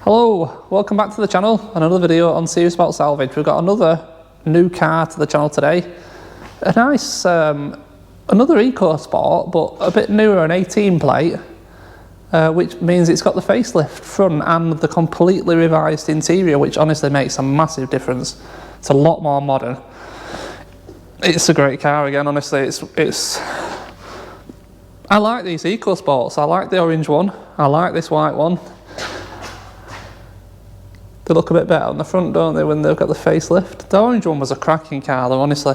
Hello, welcome back to the channel, another video on Serious About Salvage. We've got another new car to the channel today. A nice, another Ecosport, but a bit newer, an 18 plate, which means it's got the facelift front and the completely revised interior, which honestly makes a massive difference. It's a lot more modern. It's a great car again, honestly. I like these Ecosports. I like the orange one. I like this white one. They look a bit better on the front, don't they, when they've got the facelift. The orange one was a cracking car though, honestly.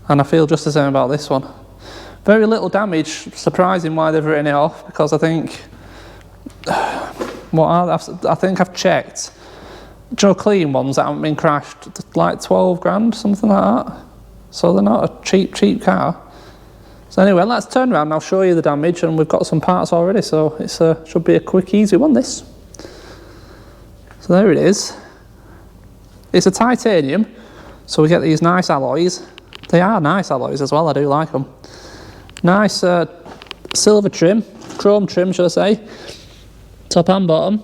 And I feel just the same about this one. Very little damage, surprising why they've written it off, because I think, I think I've checked, clean ones that haven't been crashed, like 12 grand, something like that. So they're not a cheap car. So anyway, let's turn around and I'll show you the damage, and we've got some parts already, so it should be a quick, easy one, this. So there it is. It's a titanium, so we get these nice alloys. They are nice alloys as well, I do like them. Nice silver trim, chrome trim should I say, top and bottom.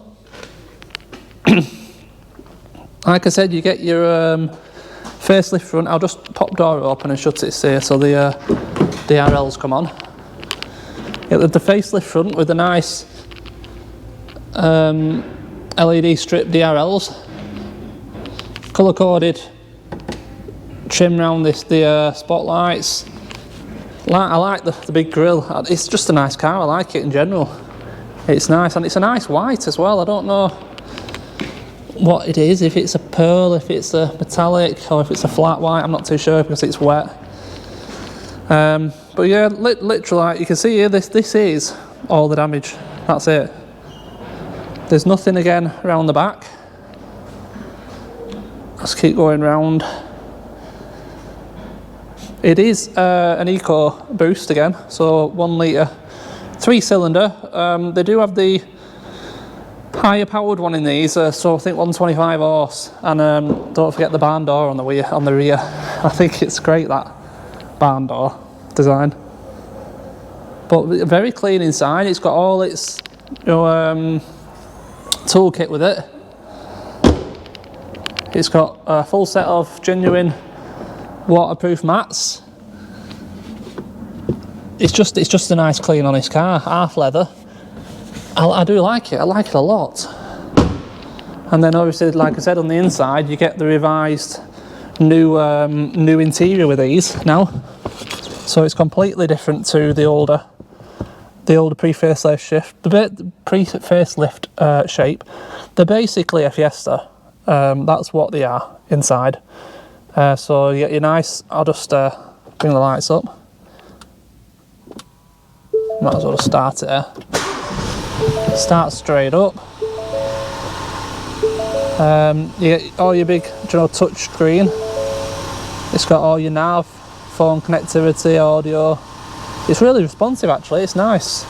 Like I said, you get your facelift front. I'll just pop door open and shut it here so the DRLs come on. Get the facelift front with a nice LED strip DRLs, colour coded trim around the spotlights. I like the big grille. It's just a nice car. I like it in general. It's nice, and it's a nice white as well. I don't know what it is, if it's a pearl, if it's a metallic, or if it's a flat white. I'm not too sure because it's wet. But yeah, literally, like you can see here, this is all the damage. That's it. There's nothing again around the back. Let's keep going round. It is an Eco Boost again, so 1 litre, 3-cylinder. They do have the higher powered one in these, so I think 125 horse. And don't forget the barn door on the rear. I think it's great, that barn door design. But very clean inside. It's got all its toolkit with it. It's got a full set of genuine waterproof mats. It's just a nice clean honest car, half leather. I do like it. I like it a lot. And then obviously, like I said, on the inside you get the revised new interior with these now, so it's completely different to the older pre-facelift shift, the pre-facelift shape. They're basically a Fiesta. That's what they are inside. So you get your nice. I'll just bring the lights up. Might as well just start it there. Start straight up. You get all your big, touch screen. It's got all your nav, phone connectivity, audio. It's really responsive actually, it's nice.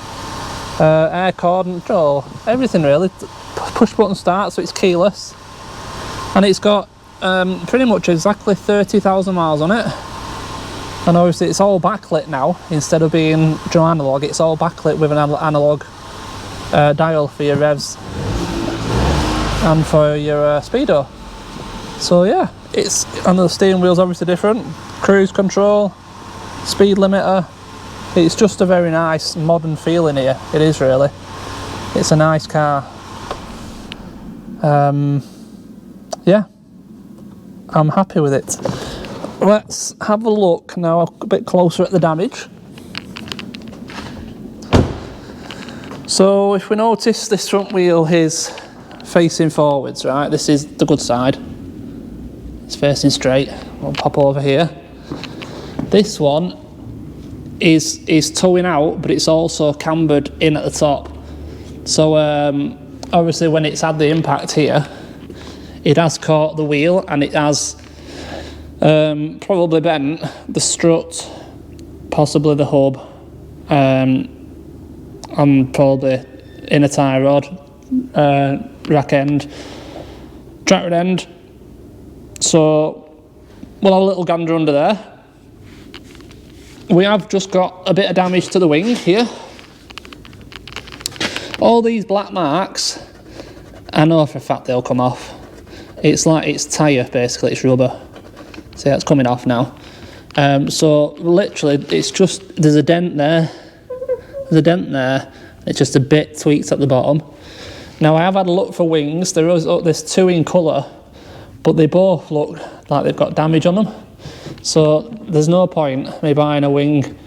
Air cord, everything really. Push button start, so it's keyless. And it's got pretty much exactly 30,000 miles on it. And obviously it's all backlit now, instead of being analog, it's all backlit with an analog dial for your revs and for your speedo. So yeah, and the steering wheel's obviously different. Cruise control, speed limiter. It's just a very nice modern feel in here. It is really. It's a nice car. Yeah, I'm happy with it. Let's have a look now a bit closer at the damage. So if we notice, this front wheel is facing forwards, right? This is the good side. It's facing straight. We'll pop over here. This one is towing out, but it's also cambered in at the top. So obviously when it's had the impact here, it has caught the wheel, and it has probably bent the strut, possibly the hub, and probably inner tie rod, rack end, track rod end. So we'll have a little gander under there. We have just got a bit of damage to the wing here. All these black marks I know for a fact they'll come off. It's like it's tyre basically, it's rubber. See, that's coming off now. So literally it's just, there's a dent there, it's just a bit tweaked at the bottom. Now I have had a look for wings, there's 2 in colour, but they both look like they've got damage on them. So there's no point me buying a wing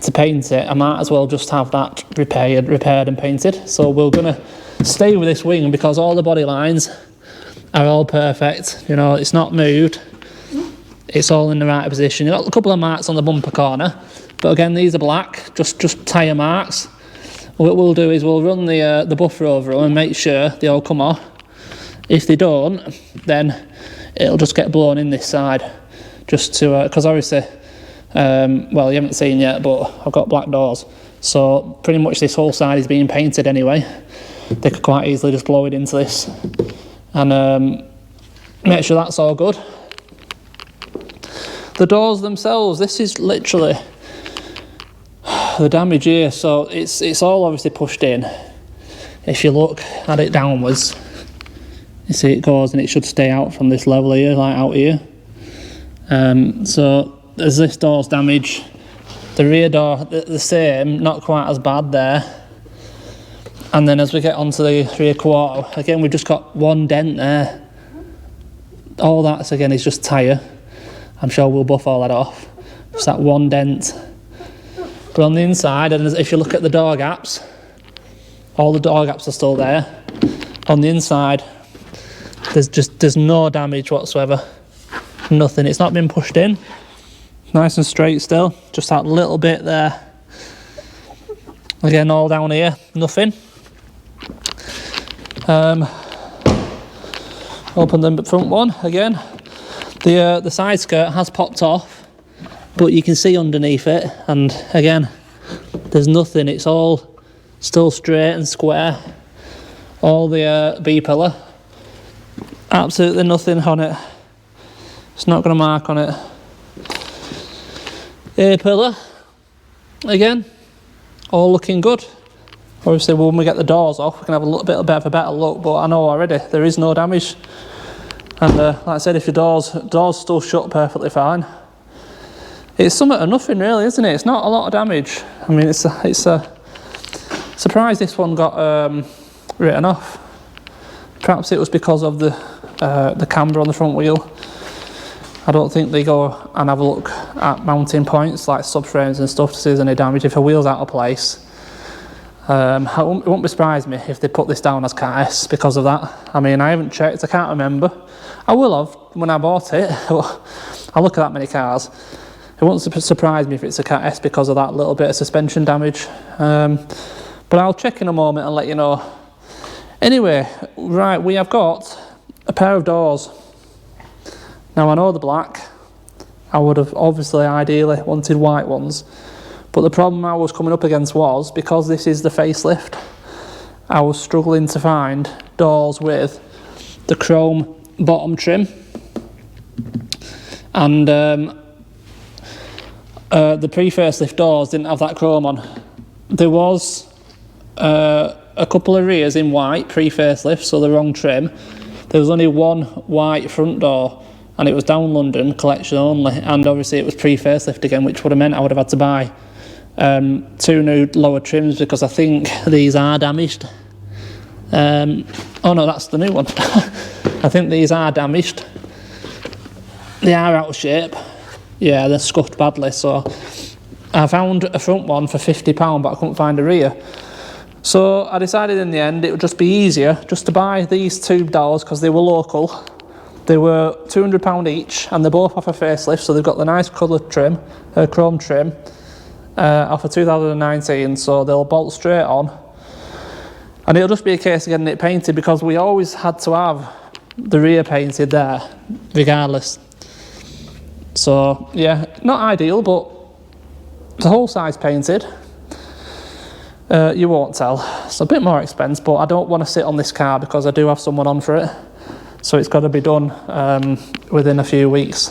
to paint it. I might as well just have that repaired and painted. So we're gonna stay with this wing because all the body lines are all perfect. You know, it's not moved. It's all in the right position. You've got a couple of marks on the bumper corner, but again, these are black, just tyre marks. What we'll do is we'll run the buffer over them and make sure they all come off. If they don't, then it'll just get blown in this side, just to, because obviously, well, you haven't seen yet, but I've got black doors. So pretty much this whole side is being painted anyway. They could quite easily just blow it into this and make sure that's all good. The doors themselves, this is literally the damage here, so it's all obviously pushed in. If you look at it downwards, you see it goes and it should stay out from this level here, like out here. So there's this door's damage. The rear door, the same, not quite as bad there. And then as we get onto the rear quarter, again we've just got one dent there. All that's again is just tyre. I'm sure we'll buff all that off. Just that one dent. But on the inside, and if you look at the door gaps, all the door gaps are still there. On the inside, there's no damage whatsoever. Nothing. It's not been pushed in. Nice and straight still. Just that little bit there. Again, all down here, nothing. Open the front one again. The side skirt has popped off, but you can see underneath it, and again, there's nothing. It's all still straight and square. All the B-pillar, absolutely nothing on it. It's not going to mark on it. A-pillar, again, all looking good. Obviously, when we get the doors off, we can have a little bit of a better look, but I know already there is no damage. And like I said, if your doors still shut perfectly fine. It's something or nothing really, isn't it? It's not a lot of damage. I mean, it's a surprise this one got written off. Perhaps it was because of the camber on the front wheel. I don't think they go and have a look at mounting points like subframes and stuff to see if there's any damage. If a wheel's out of place, it won't surprise me if they put this down as Cat S because of that. I mean, I haven't checked, I can't remember. I will have when I bought it. I look at that many cars. It won't surprise me if it's a Cat S because of that little bit of suspension damage. But I'll check in a moment and let you know. Anyway, right, we have got a pair of doors. Now I know they're black. I would have obviously ideally wanted white ones. But the problem I was coming up against was, because this is the facelift, I was struggling to find doors with the chrome bottom trim. And the pre-facelift doors didn't have that chrome on. There was a couple of rears in white, pre-facelift, so the wrong trim. There was only one white front door, and it was down London, collection only, and obviously it was pre-facelift again, which would have meant I would have had to buy 2 new lower trims, because I think these are damaged. Oh no, that's the new one. I think these are damaged. They are out of shape. Yeah, they're scuffed badly, so I found a front one for £50, but I couldn't find a rear. So I decided in the end it would just be easier just to buy these 2 doors, because they were local. They were £200 each, and they're both off a facelift, so they've got the nice coloured trim, chrome trim, off of 2019, so they'll bolt straight on. And it'll just be a case of getting it painted, because we always had to have the rear painted there, regardless. So yeah, not ideal, but the whole side's painted. You won't tell. It's a bit more expensive, but I don't want to sit on this car because I do have someone on for it. So it's got to be done within a few weeks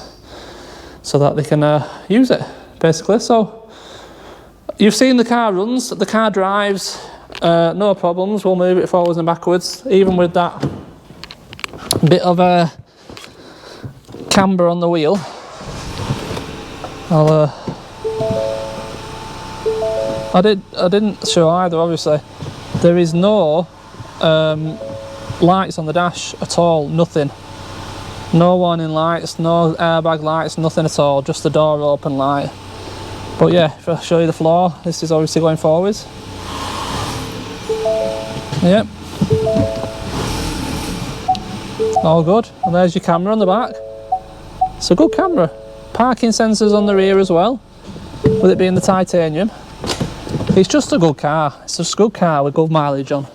so that they can use it, basically. So you've seen the car runs, the car drives, no problems. We'll move it forwards and backwards, even with that bit of a camber on the wheel. I didn't show either, obviously. There is no lights on the dash at all, nothing. No warning lights, no airbag lights, nothing at all, just the door open light. But yeah, if I show you the floor, this is obviously going forwards. Yep. All good. And there's your camera on the back. It's a good camera. Parking sensors on the rear as well, with it being the titanium. It's just a good car. It's just a good car with good mileage on.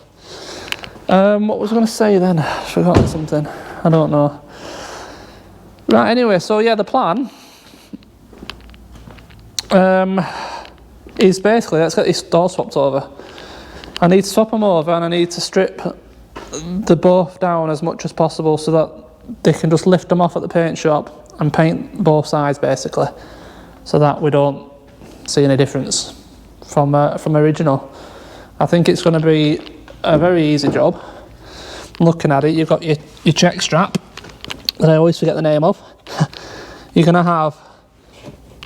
What was I going to say then? I've forgotten something. I don't know. Right, anyway, so yeah, the plan is basically, let's get this door swapped over. I need to swap them over and I need to strip the both down as much as possible so that they can just lift them off at the paint shop and paint both sides basically, so that we don't see any difference from original. I think it's going to be a very easy job. Looking at it, you've got your check strap that I always forget the name of. You're going to have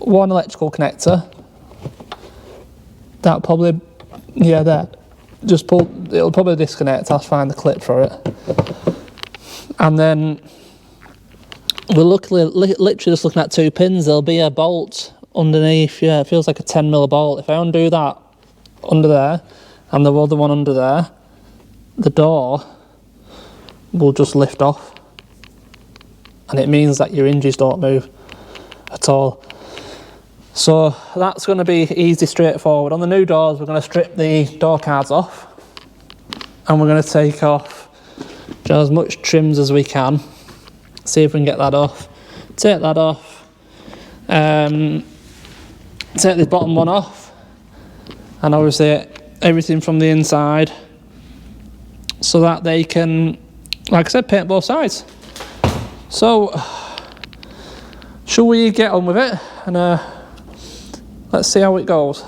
one electrical connector. That probably, yeah, there. Just pull, it'll probably disconnect. I'll find the clip for it. And then we're literally just looking at 2 pins. There'll be a bolt underneath. Yeah, it feels like a 10mm bolt. If I undo that under there and the other one under there, the door will just lift off. And it means that your hinges don't move at all. So that's going to be easy, straightforward. On the new doors, we're going to strip the door cards off and we're going to take off as much trims as we can. See if we can get that off. Take that off. Take the bottom one off, and obviously everything from the inside, so that they can, like I said, paint both sides. So, shall we get on with it and let's see how it goes.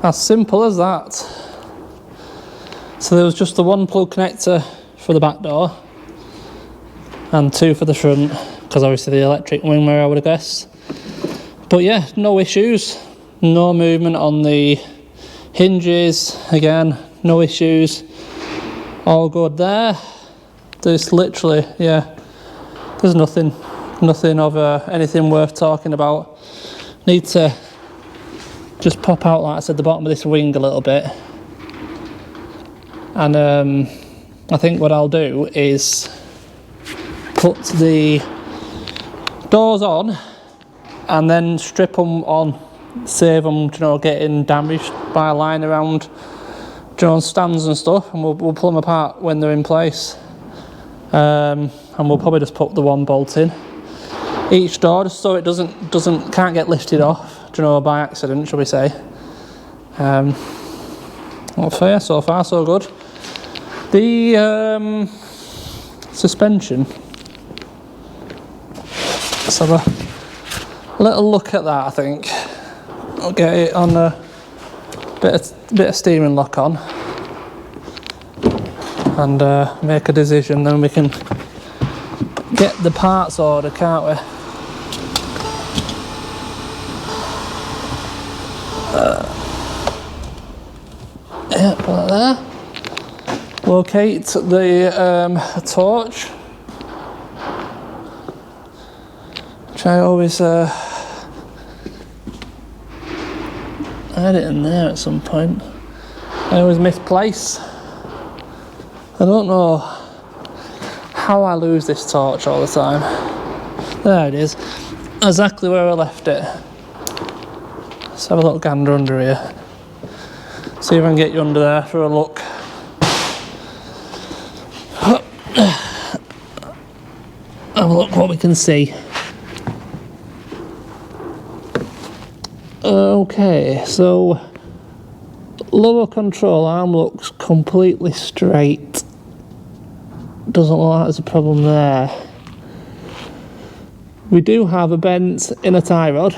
As simple as that. So there was just the one plug connector for the back door and 2 for the front, because obviously the electric wing mirror, I would have guessed. But yeah, no issues, no movement on the hinges, again, no issues, all good there. There's literally, yeah, there's nothing of anything worth talking about. Need to just pop out, like I said, the bottom of this wing a little bit, and I think what I'll do is put the doors on and then strip them on, save them, you know, getting damaged by lying around, you know, stands and stuff, and we'll pull them apart when they're in place, and we'll probably just put the one bolt in each door, just so it can't get lifted off, you know, by accident, shall we say. Well, fair, so far so good. The suspension, let's have a little look at that. I think I'll get it on a bit of steering lock on and make a decision, then we can get the parts order, can't we? Yeah, put that there. Locate the torch. Which I always had it in there at some point. I always misplace. I don't know how I lose this torch all the time. There it is. Exactly where I left it. Let's have a little gander under here. See if I can get you under there for a look. Have a look what we can see. Okay, so lower control arm looks completely straight. Doesn't look like there's a problem there. We do have a bent inner tie rod.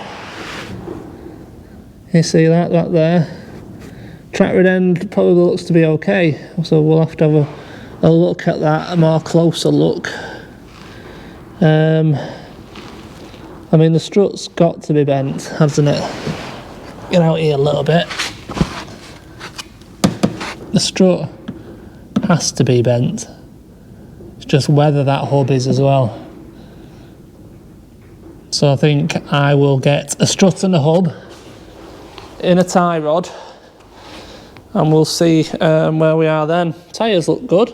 You see that there? Track rod end probably looks to be okay, so we'll have to have a look at that, a more closer look. I mean, the strut's got to be bent, hasn't it? Get out here a little bit. The strut has to be bent. It's just whether that hub is as well. So I think I will get a strut and a hub in a tie rod, and we'll see where we are then. Tyres look good.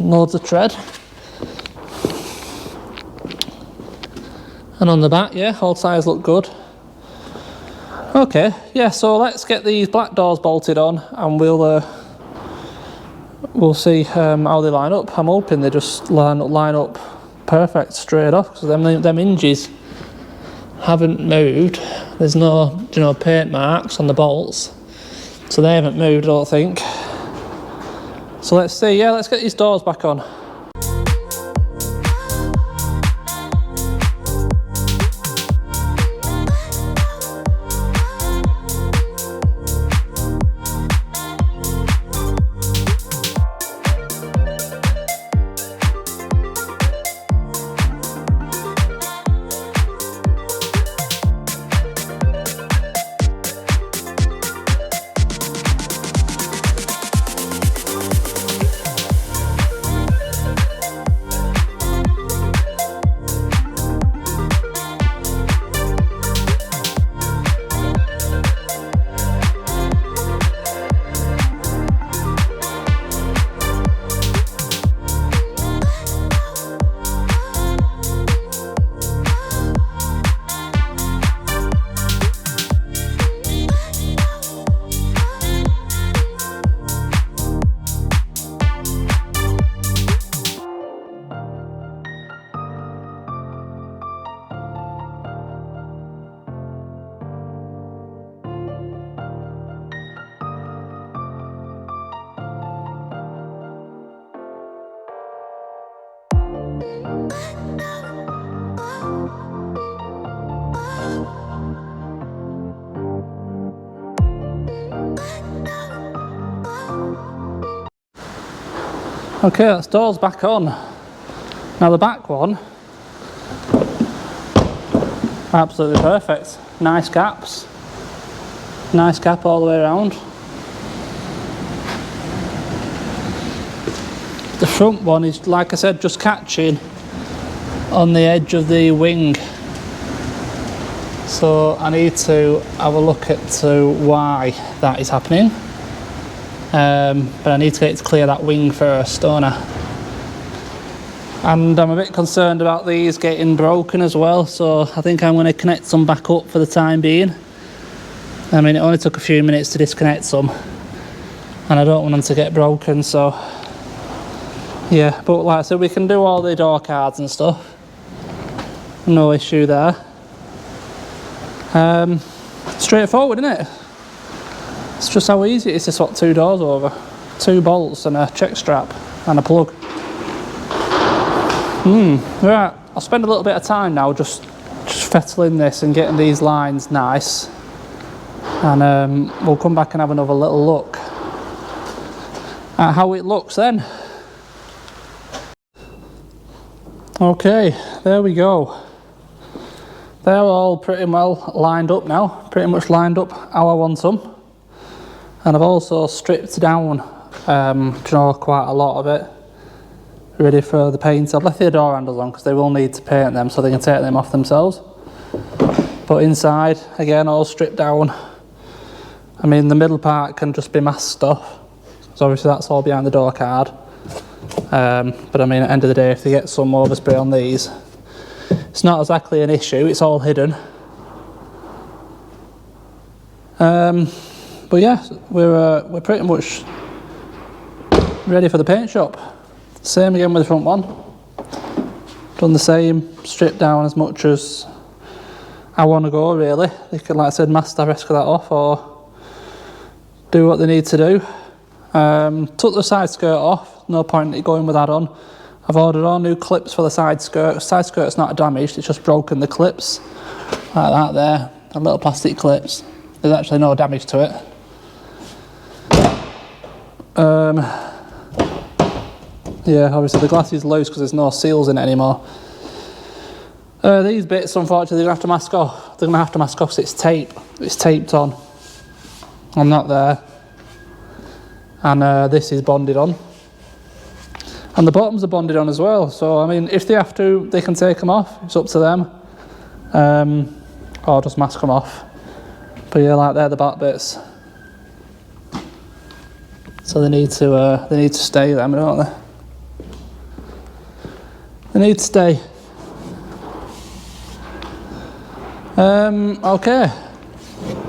Loads of tread. And on the back, yeah, all tyres look good. Okay, yeah, so let's get these black doors bolted on, and we'll see how they line up. I'm hoping they just line up perfect straight off, because them hinges haven't moved. There's no, paint marks on the bolts, so they haven't moved, I don't think. So let's see, yeah, let's get these doors back on. Okay, that's doors back on. Now the back one, absolutely perfect. Nice gaps. Nice gap all the way around. The front one is, like I said, just catching on the edge of the wing. So I need to have a look at why that is happening. But I need to get it to clear that wing first, don't I? And I'm a bit concerned about these getting broken as well, so I think I'm going to connect some back up for the time being. I mean, it only took a few minutes to disconnect some, and I don't want them to get broken, so yeah. But like I said, we can do all the door cards and stuff, no issue there. Straightforward, isn't it? It's just how easy it is to swap two doors over. 2 bolts and a check strap and a plug. Right, I'll spend a little bit of time now just fettling this and getting these lines nice. And we'll come back and have another little look at how it looks then. Okay, there we go. They're all pretty well lined up now, pretty much lined up how I want them. And I've also stripped down, quite a lot of it, ready for the paint. I've left the door handles on because they will need to paint them so they can take them off themselves. But inside, again, all stripped down. I mean, the middle part can just be mask stuff, so obviously that's all behind the door card. But I mean, at the end of the day, if they get some overspray on these, it's not exactly an issue, it's all hidden. But yeah, we're pretty much ready for the paint shop. Same again with the front one. Done the same, stripped down as much as I want to go, really. They can, like I said, mask the rest of that off or do what they need to do. Took the side skirt off, no point in going with that on. I've ordered all new clips for the side skirt. The side skirt's not damaged, it's just broken the clips. Like that there, the little plastic clips. There's actually no damage to it. Yeah, obviously the glass is loose because there's no seals in it anymore. These bits, unfortunately, they're going to have to mask off. They're going to have to mask off because it's tape. It's taped on. I'm not there. And this is bonded on. And the bottoms are bonded on as well. So, I mean, if they have to, they can take them off. It's up to them. Or just mask them off. But yeah, like they're the back bits. So they need to stay them, don't they? They need to stay. Okay.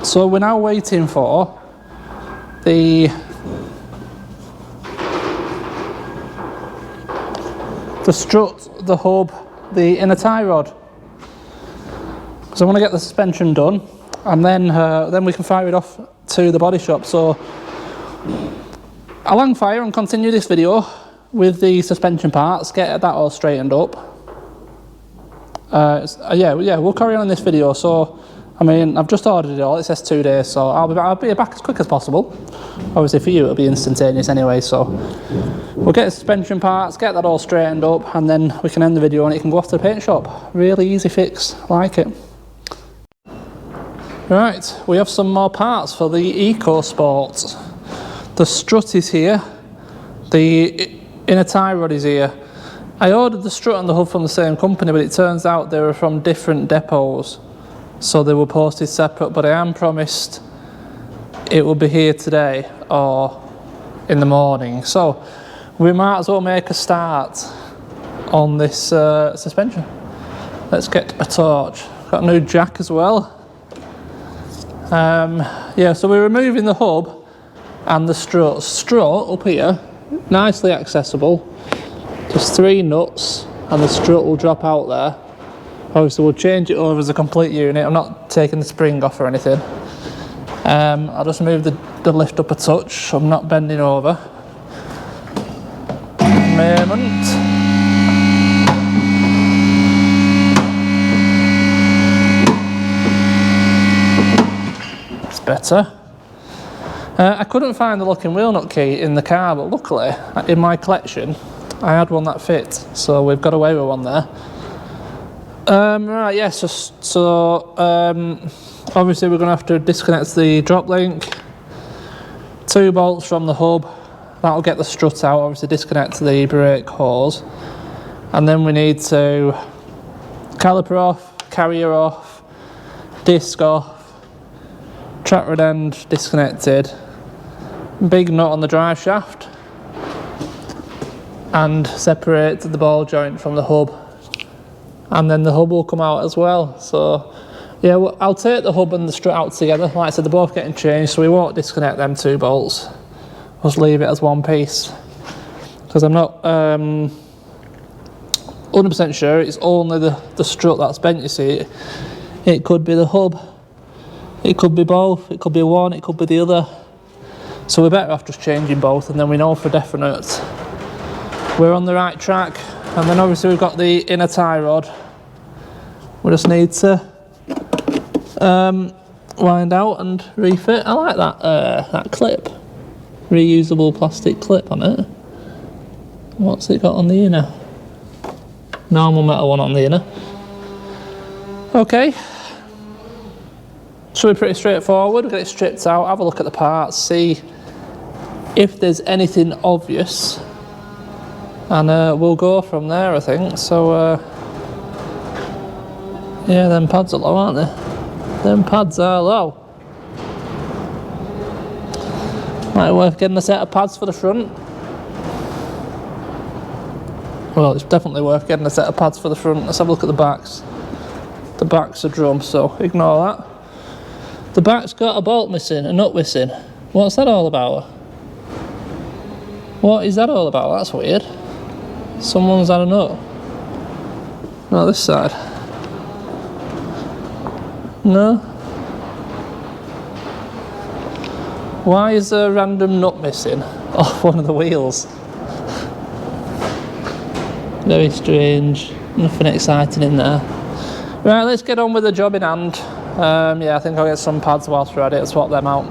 So we're now waiting for the strut, the hub, the inner tie rod. So I want to get the suspension done, and then we can fire it off to the body shop. So I'll hang fire and continue this video with the suspension parts, get that all straightened up. Yeah, we'll carry on in this video. So, I mean, I've just ordered it all. It says 2 days, so I'll be back as quick as possible. Obviously, for you, it'll be instantaneous anyway. So, we'll get the suspension parts, get that all straightened up, and then we can end the video and it can go off to the paint shop. Really easy fix, like it. Right, we have some more parts for the Ecosport. The strut is here. The inner tie rod is here. I ordered the strut and the hub from the same company, but it turns out they were from different depots, so they were posted separate. But I am promised it will be here today or in the morning, so we might as well make a start on this suspension. Let's get a torch. Got a new jack as well. Yeah, so we're removing the hub and the strut. Strut up here, nicely accessible. Just 3 nuts and the strut will drop out there. Obviously we'll change it over as a complete unit. I'm not taking the spring off or anything. I'll just move the lift up a touch so I'm not bending over. Moment. That's better. I couldn't find the locking wheel nut key in the car, but luckily in my collection I had one that fit, so we've got away with one there. Right, yes, obviously we're going to have to disconnect the drop link, 2 bolts from the hub, that'll get the strut out, obviously disconnect the brake hose, and then we need to caliper off, carrier off, disc off, track rod end disconnected, big nut on the drive shaft, and separate the ball joint from the hub, and then the hub will come out as well. So yeah, I'll take the hub and the strut out together. Like I said, they're both getting changed, so we won't disconnect them 2 bolts. We'll just leave it as one piece, because I'm not 100% sure it's only the strut that's bent, you see. It could be the hub, it could be both, it could be one, it could be the other. So we're better off just changing both, and then we know for definite we're on the right track. And then obviously we've got the inner tie rod. We just need to wind out and refit. I like that clip, reusable plastic clip on it. What's it got on the inner? normal metal one on the inner. Okay, should be pretty straightforward. We'll get it stripped out, have a look at the parts, see if there's anything obvious, and we'll go from there, I think. So yeah, them pads are low, aren't they? Them pads are low. Might be worth getting a set of pads for the front. Well, it's definitely worth getting a set of pads for the front. Let's have a look at the backs. The backs are drum, so ignore that. The back's got a bolt missing, a nut missing. What's that all about? What is that all about? That's weird. Someone's had a nut. No, this side. No. Why is a random nut missing off one of the wheels? Very strange. Nothing exciting in there. Right, let's get on with the job in hand. Yeah, I think I'll get some pads whilst we're at it and swap them out.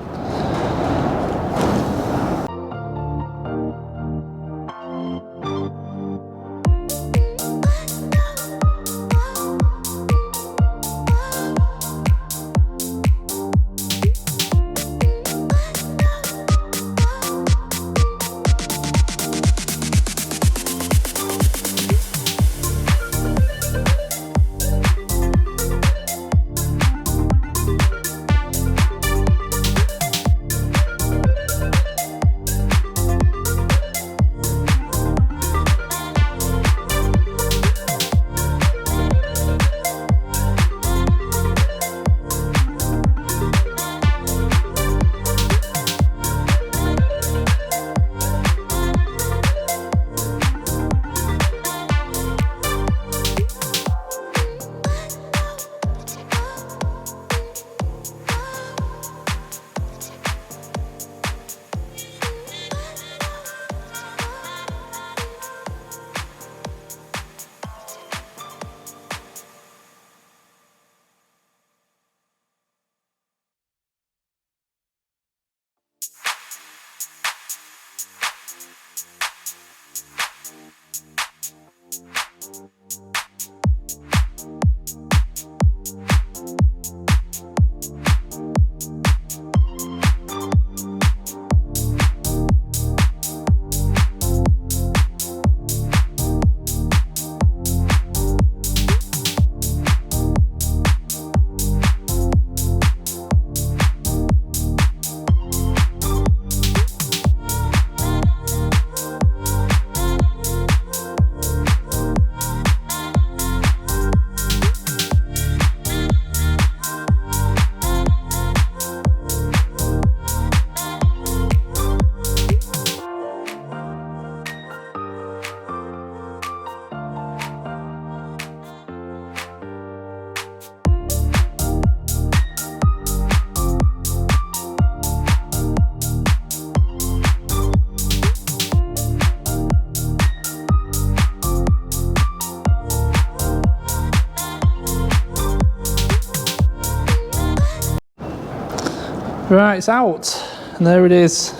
Right, it's out, and there it is.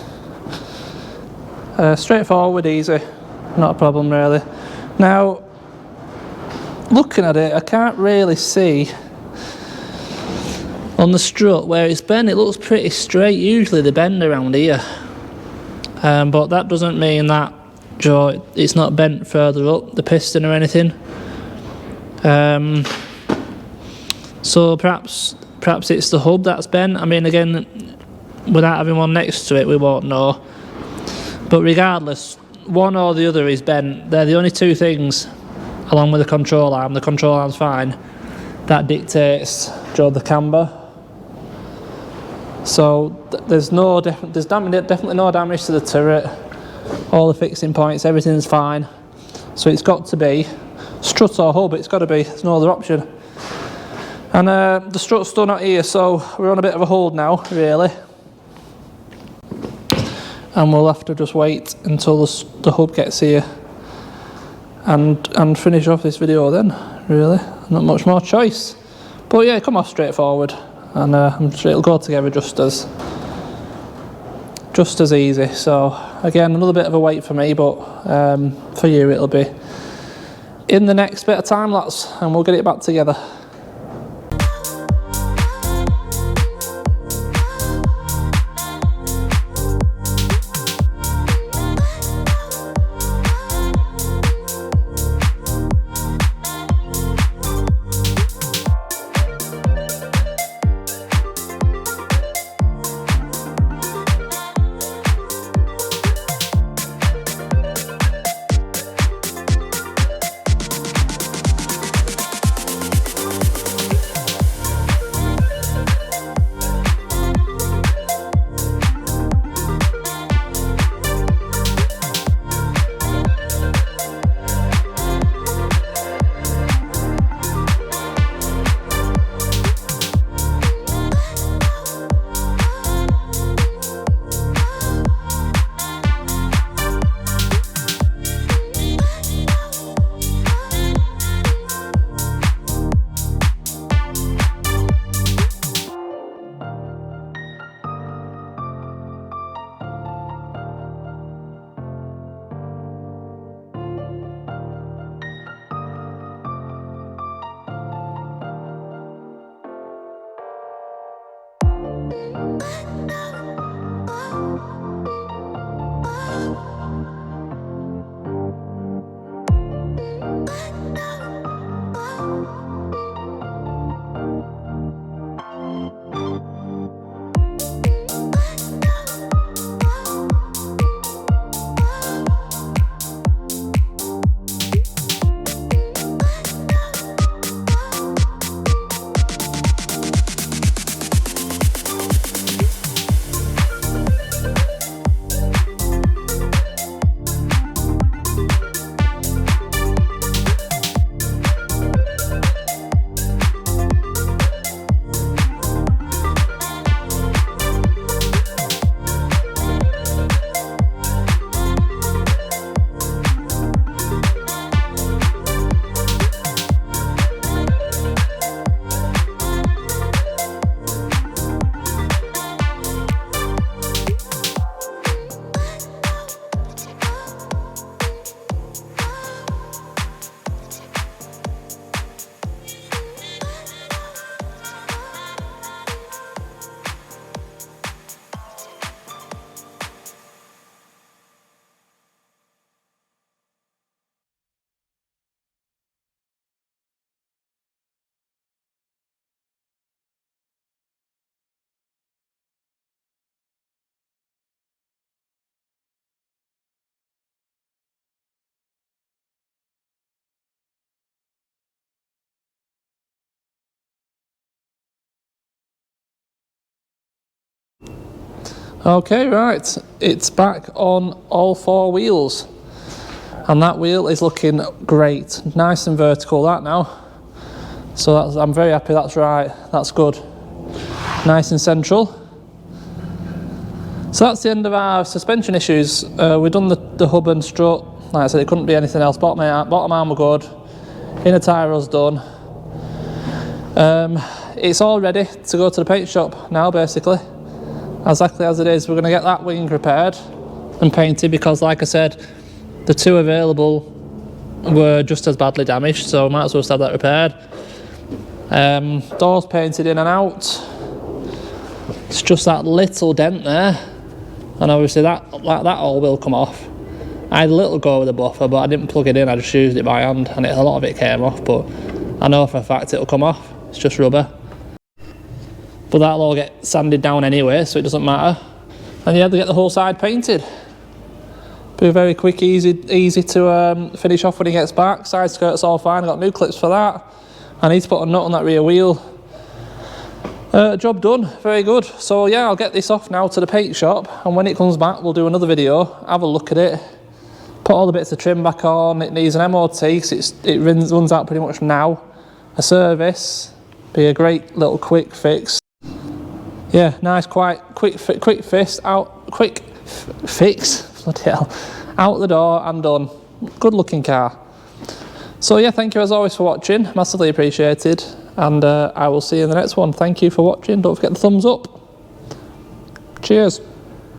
Straightforward, easy, not a problem really. Now, looking at it, I can't really see on the strut where it's bent. It looks pretty straight. Usually they bend around here, but that doesn't mean that it's not bent further up the piston or anything. So perhaps it's the hub that's bent. I mean, again, without having one next to it, we won't know. But regardless, one or the other is bent. They're the only two things, along with the control arm. The control arm's fine. That dictates the camber. So there's definitely no damage to the turret. All the fixing points, everything's fine. So it's got to be strut or hub. It's got to be. There's no other option. And the strut's still not here, so we're on a bit of a hold now, really. And we'll have to just wait until the hub gets here and finish off this video then, really. Not much more choice. But yeah, come off straightforward, and I'm sure it'll go together just as easy. So again, another bit of a wait for me, but for you it'll be in the next bit of time lapse and we'll get it back together. Okay, right, it's back on all four wheels, and that wheel is looking great, nice and vertical that now, so I'm very happy. That's right, that's good, nice and central. So that's the end of our suspension issues. We've done the hub and strut. Like I said, it couldn't be anything else. Bottom arm were good, inner tyre was done. It's all ready to go to the paint shop now, basically. Exactly as it is. We're going to get that wing repaired and painted because, like I said, the two available were just as badly damaged, so might as well have that repaired. Doors painted in and out. It's just that little dent there, and obviously that all will come off. I had a little go with the buffer, but I didn't plug it in. I just used it by hand, and a lot of it came off. But I know for a fact it'll come off. It's just rubber. But that'll all get sanded down anyway, so it doesn't matter. And yeah, they get the whole side painted. Be very quick, easy to finish off when he gets back. Side skirt's all fine. I've got new clips for that. I need to put a nut on that rear wheel. Job done, very good. So yeah, I'll get this off now to the paint shop, and when it comes back, we'll do another video, have a look at it, put all the bits of trim back on. It needs an MOT, because it runs out pretty much now. A service, be a great little quick fix. Yeah, nice, quick fix, bloody hell, out the door and done. Good looking car. So yeah, thank you as always for watching, massively appreciated, and I will see you in the next one. Thank you for watching, don't forget the thumbs up. Cheers.